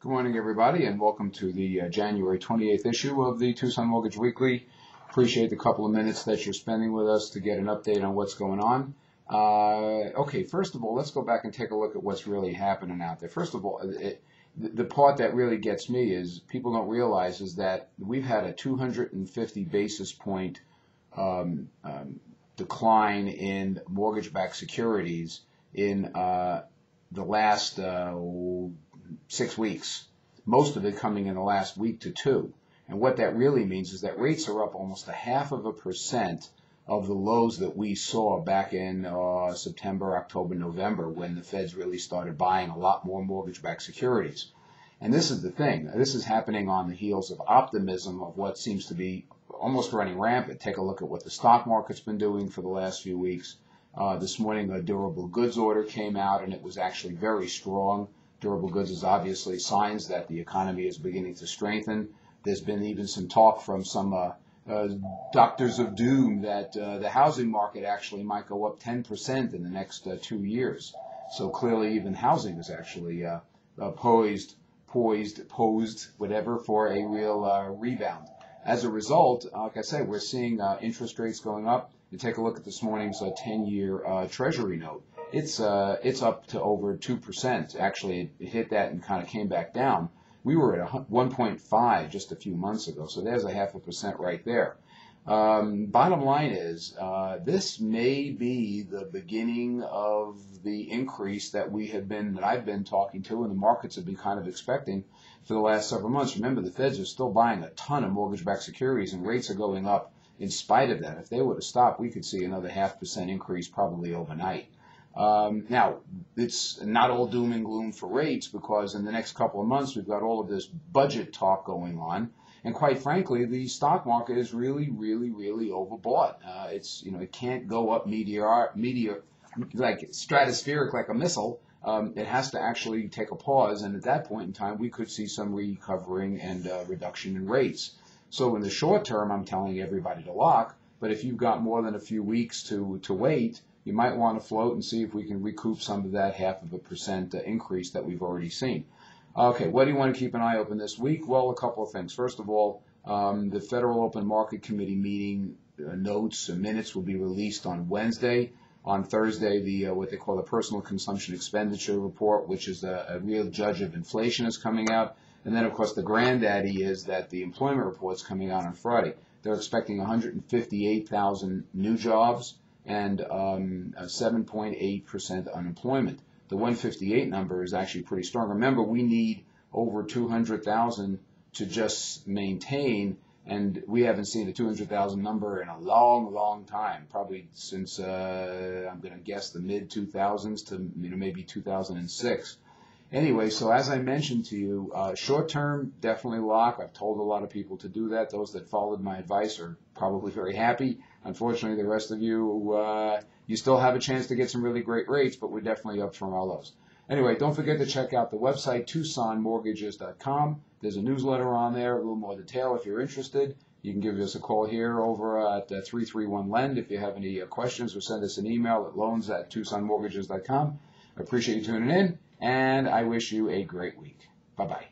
Good morning, everybody, and welcome to the January 28th issue of the Tucson Mortgage Weekly. Appreciate the couple of minutes that you're spending with us to get an update on what's going on. Okay, first of all, let's go back and take a look at what's really happening out there. First of all, the part that really gets me is people don't realize is that we've had a 250 basis point decline in mortgage-backed securities in the last 6 weeks, most of it coming in the last week to two. And what that really means is that rates are up almost 0.5% of the lows that we saw back in September, October, November, when the Feds really started buying a lot more mortgage-backed securities. And this is the thing. This is happening on the heels of optimism of what seems to be almost running rampant. Take a look at what the stock market's been doing for the last few weeks. This morning, a durable goods order came out, and it was actually very strong. Durable goods is obviously signs that the economy is beginning to strengthen. There's been even some talk from some doctors of doom that the housing market actually might go up 10% in the next 2 years. So clearly even housing is actually posed, whatever, for a real rebound. As a result, like I say, we're seeing interest rates going up. You take a look at this morning's 10-year Treasury note. It's up to over 2%. Actually, it hit that and kind of came back down. We were at 1.5 just a few months ago, so there's 0.5% right there. Bottom line is, this may be the beginning of the increase that I've been talking to, and the markets have been kind of expecting for the last several months. Remember, the Feds are still buying a ton of mortgage-backed securities, and rates are going up in spite of that. If they were to stop, we could see another 0.5% increase probably overnight. Now, it's not all doom and gloom for rates, because in the next couple of months we've got all of this budget talk going on, and quite frankly, the stock market is really overbought. It can't go up like stratospheric like a missile. It has to actually take a pause, and at that point in time, we could see some recovering and reduction in rates. So in the short term, I'm telling everybody to lock, but if you've got more than a few weeks to wait, you might want to float and see if we can recoup some of that 0.5% increase that we've already seen. Okay, what do you want to keep an eye open this week? Well, a couple of things. First of all, the Federal Open Market Committee meeting notes and minutes will be released on Wednesday. On Thursday, the what they call the Personal Consumption Expenditure Report, which is a real judge of inflation, is coming out. And then, of course, the granddaddy is that the employment report's coming out on Friday. They're expecting 158,000 new jobs and 7.8% unemployment. The 158 number is actually pretty strong. Remember, we need over 200,000 to just maintain, and we haven't seen a 200,000 number in a long time, probably since I'm going to guess the mid-2000s to maybe 2006. Anyway, so as I mentioned to you, short term, definitely lock. I've told a lot of people to do that. Those that followed my advice are probably very happy. Unfortunately, the rest of you, you still have a chance to get some really great rates, but we're definitely up from our lows. Anyway, don't forget to check out the website, TucsonMortgages.com. There's a newsletter on there, a little more detail if you're interested. You can give us a call here over at 331-LEND if you have any questions, or send us an email at loans@TucsonMortgages.com. I appreciate you tuning in, and I wish you a great week. Bye-bye.